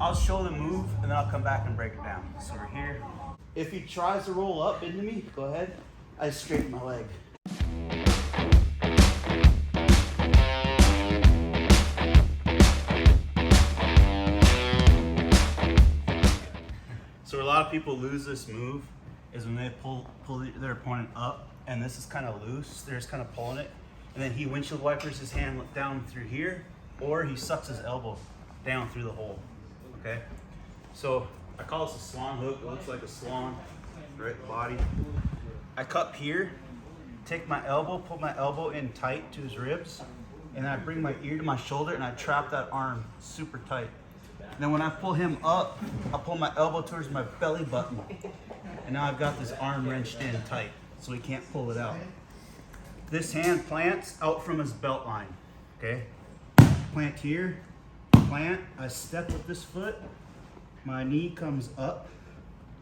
I'll show the move and then I'll come back and break it down. So we're here. If he tries to roll up into me, go ahead. I straighten my leg. So a lot of people lose this move is when they pull their opponent up and this is kind of loose. They're just kind of pulling it. And then he windshield wipers his hand down through here, or he sucks his elbow down through the hole, okay? So I call this a swan hook. It looks like a swan, right, body. I cup here, take my elbow, pull my elbow in tight to his ribs, and then I bring my ear to my shoulder and I trap that arm super tight. And then when I pull him up, I pull my elbow towards my belly button. And now I've got this arm wrenched in tight, so he can't pull it out. This hand plants out from his belt line, okay? Plant here, plant, I step with this foot, my knee comes up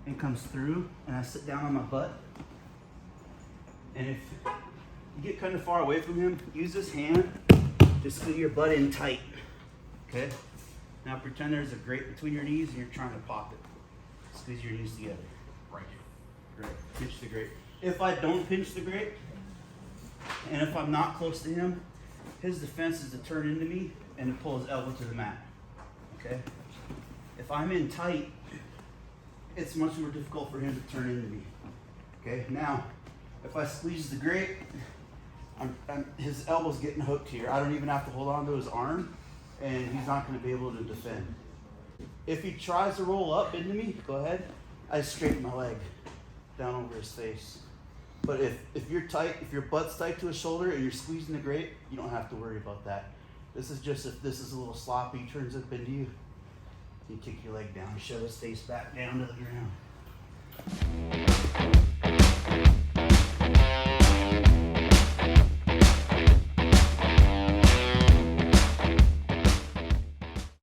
and comes through, and I sit down on my butt. And if you get kind of far away from him, use this hand to squeeze your butt in tight, okay? Now pretend there's a grate between your knees and you're trying to pop it. Squeeze your knees together. Right. Great. Pinch the grate. If I don't pinch the grate, and if I'm not close to him, his defense is to turn into me and to pull his elbow to the mat. Okay? If I'm in tight, it's much more difficult for him to turn into me. Okay? Now, if I squeeze the grate, his elbow's getting hooked here. I don't even have to hold on to his arm, and he's not going to be able to defend. If he tries to roll up into me, go ahead. I straighten my leg down over his face. But if you're tight, if your butt's tight to his shoulder and you're squeezing the grate, you don't have to worry about that. This is just if this is a little sloppy, turns up into you, you kick your leg down, shove his face back down to the ground.